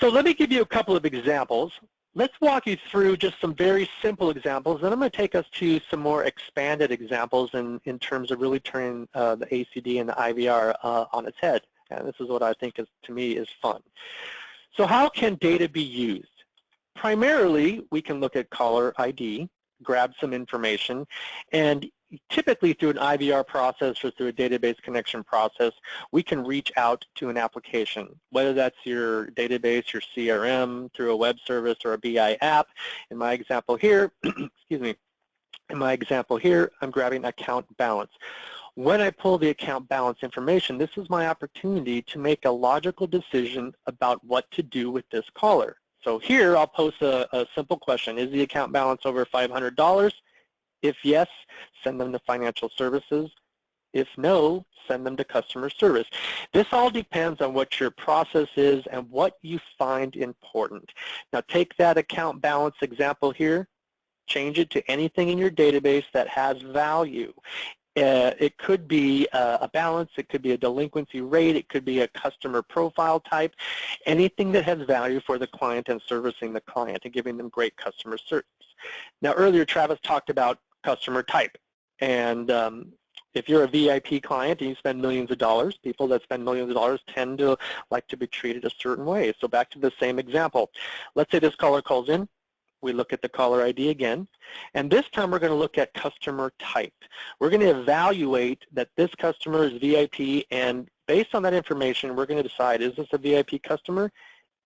So let me give you a couple of examples. Let's walk you through just some very simple examples, and I'm going to take us to some more expanded examples in terms of really turning the ACD and the IVR on its head. And this is what I think is, to me, is fun. So how can data be used? Primarily, we can look at caller ID, grab some information, and typically through an IVR process or through a database connection process, we can reach out to an application, whether that's your database, your CRM, through a web service or a BI app. In my example here, excuse me, in my example here, I'm grabbing account balance. When I pull the account balance information, this is my opportunity to make a logical decision about what to do with this caller. So here, I'll post a simple question. Is the account balance over $500? If yes, send them to financial services. If no, send them to customer service. This all depends on what your process is and what you find important. Now take that account balance example here, change it to anything in your database that has value. It could be a balance, it could be a delinquency rate, it could be a customer profile type, anything that has value for the client and servicing the client and giving them great customer service. Now earlier Travis talked about customer type, and if you're a VIP client and you spend millions of dollars, people that spend millions of dollars tend to like to be treated a certain way. So back to the same example. Let's say this caller calls in. We look at the caller ID again, and this time we're going to look at customer type. We're going to evaluate that this customer is VIP, and based on that information, we're going to decide, is this a VIP customer?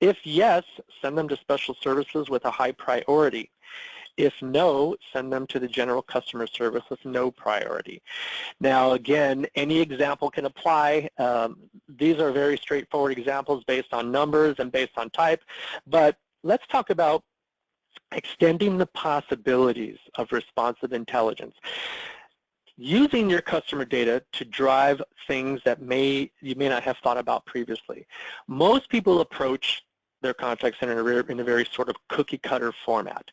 If yes, send them to special services with a high priority. If no, send them to the general customer service with no priority. Now again, any example can apply. These are very straightforward examples based on numbers and based on type, but let's talk about extending the possibilities of responsive intelligence. Using your customer data to drive things that you may not have thought about previously. Most people approach their contact center in a very sort of cookie cutter format.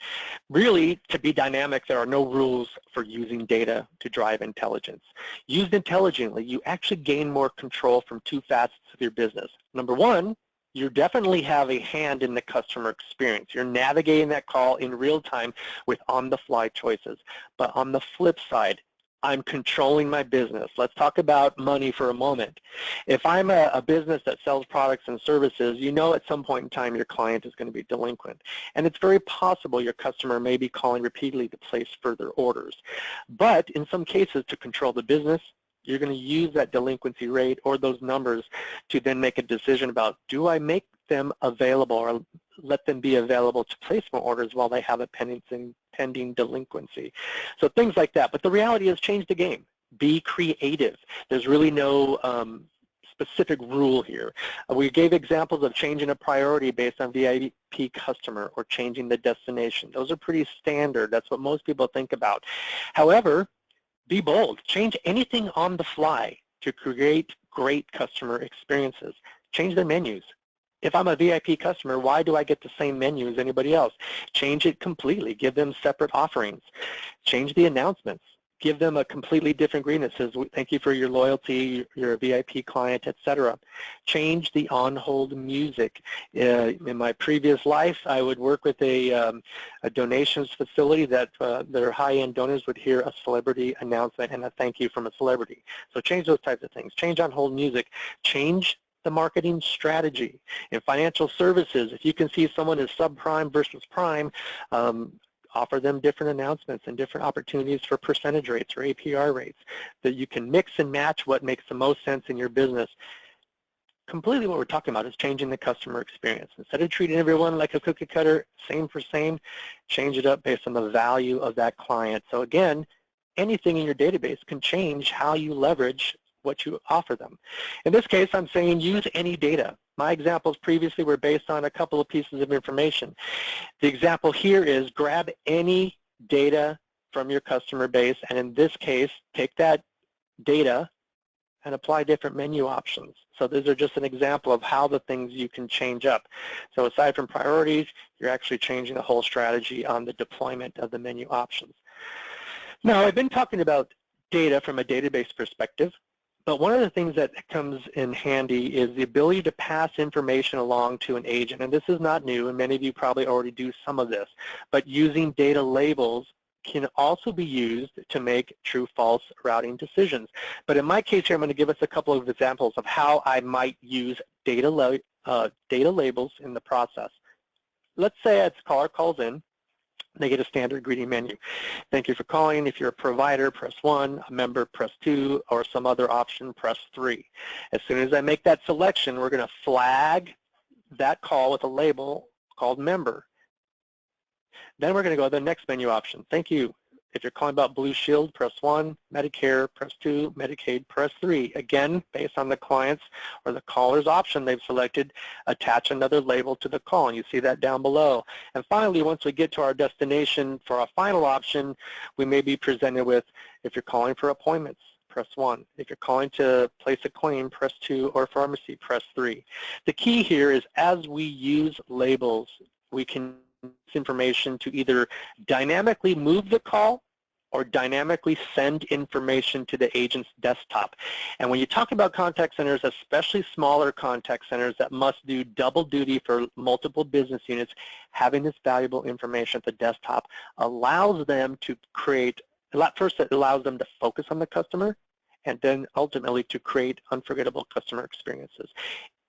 Really, to be dynamic, there are no rules for using data to drive intelligence. Used intelligently, you actually gain more control from two facets of your business. Number one, you definitely have a hand in the customer experience. You're navigating that call in real time with on-the-fly choices. But on the flip side, I'm controlling my business. Let's talk about money for a moment. If I'm a business that sells products and services, you know at some point in time your client is going to be delinquent. And it's very possible your customer may be calling repeatedly to place further orders. But in some cases, to control the business, you're going to use that delinquency rate or those numbers to then make a decision about, do I make them available or let them be available to place more orders while they have a pending delinquency. So things like that. But the reality is, change the game. Be creative. There's really no specific rule here. We gave examples of changing a priority based on VIP customer or changing the destination. Those are pretty standard. That's what most people think about. However, be bold. Change anything on the fly to create great customer experiences. Change their menus. If I'm a VIP customer, why do I get the same menu as anybody else? Change it completely. Give them separate offerings. Change the announcements. Give them a completely different greeting that says, thank you for your loyalty, you're a VIP client, etc. Change the on-hold music. In my previous life, I would work with a donations facility that their high-end donors would hear a celebrity announcement and a thank you from a celebrity. So change those types of things. Change on-hold music. Change the marketing strategy. In financial services, if you can see someone is subprime versus prime, offer them different announcements and different opportunities for percentage rates or APR rates, that you can mix and match what makes the most sense in your business. Completely what we're talking about is changing the customer experience. Instead of treating everyone like a cookie cutter, same for same, change it up based on the value of that client. So again, anything in your database can change how you leverage what you offer them. In this case, I'm saying use any data. My examples previously were based on a couple of pieces of information. The example here is grab any data from your customer base, and in this case, take that data and apply different menu options. So these are just an example of how the things you can change up. So aside from priorities, you're actually changing the whole strategy on the deployment of the menu options. Now, I've been talking about data from a database perspective, but one of the things that comes in handy is the ability to pass information along to an agent. And this is not new, and many of you probably already do some of this, but using data labels can also be used to make true-false routing decisions. But in my case here, I'm going to give us a couple of examples of how I might use data labels in the process. Let's say a caller calls in. They get a standard greeting menu. Thank you for calling. If you're a provider, press 1. A member, press 2. Or some other option, press 3. As soon as I make that selection, we're going to flag that call with a label called member. Then we're going to go to the next menu option. Thank you. If you're calling about Blue Shield, press 1. Medicare, press 2. Medicaid, press 3. Again, based on the client's or the caller's option they've selected, attach another label to the call, and you see that down below. And finally, once we get to our destination for our final option, we may be presented with, if you're calling for appointments, press 1. If you're calling to place a claim, press 2, or pharmacy, press 3. The key here is as we use labels, we can use information to either dynamically move the call or dynamically send information to the agent's desktop. And when you talk about contact centers, especially smaller contact centers that must do double duty for multiple business units, having this valuable information at the desktop allows them to create, first it allows them to focus on the customer, and then ultimately to create unforgettable customer experiences.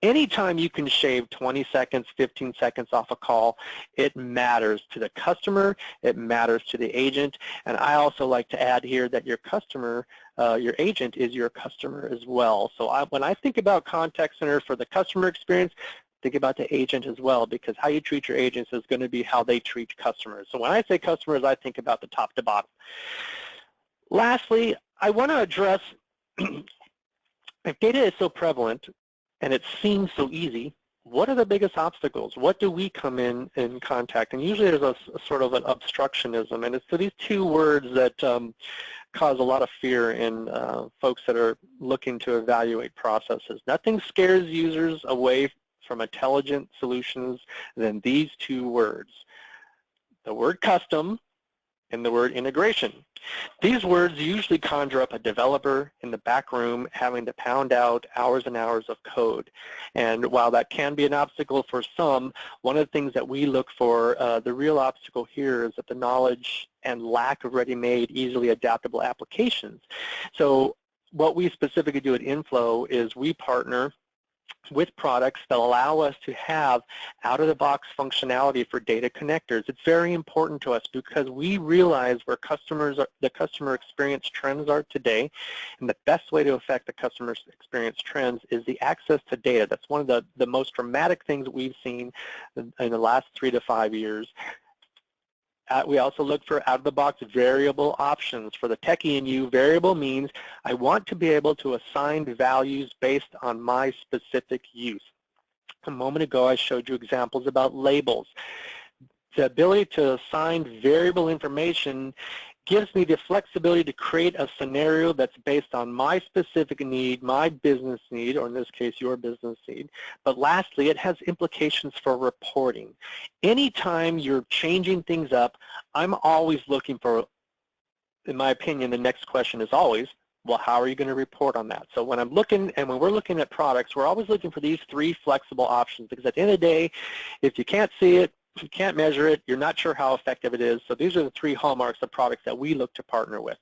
Anytime you can shave 20 seconds, 15 seconds off a call, it matters to the customer, it matters to the agent, and I also like to add here that your customer, your agent is your customer as well. So when I think about contact center for the customer experience, think about the agent as well, because how you treat your agents is going to be how they treat customers. So when I say customers, I think about the top to bottom. Lastly, I want to address, if data is so prevalent, and it seems so easy, what are the biggest obstacles? What do we come in contact? And usually there's a sort of an obstructionism, and it's these two words that cause a lot of fear in folks that are looking to evaluate processes. Nothing scares users away from intelligent solutions than these two words, the word custom and the word integration. These words usually conjure up a developer in the back room having to pound out hours and hours of code. And while that can be an obstacle for some, one of the things that we look for, the real obstacle here is that the knowledge and lack of ready-made, easily adaptable applications. So what we specifically do at Inflow is we partner with products that allow us to have out-of-the-box functionality for data connectors. It's very important to us because we realize where the customer experience trends are today, and the best way to affect the customer experience trends is the access to data. That's one of the most dramatic things we've seen in the last 3 to 5 years. We also look for out-of-the-box variable options. For the techie in you, variable means I want to be able to assign values based on my specific use. A moment ago, I showed you examples about labels. The ability to assign variable information gives me the flexibility to create a scenario that's based on my specific need, my business need, or in this case, your business need. But lastly, it has implications for reporting. Anytime you're changing things up, I'm always looking for, in my opinion, the next question is always, well, how are you going to report on that? So when I'm looking, and when we're looking at products, we're always looking for these 3 flexible options, because at the end of the day, if you can't see it, if you can't measure it, you're not sure how effective it is. So these are the 3 hallmarks of products that we look to partner with.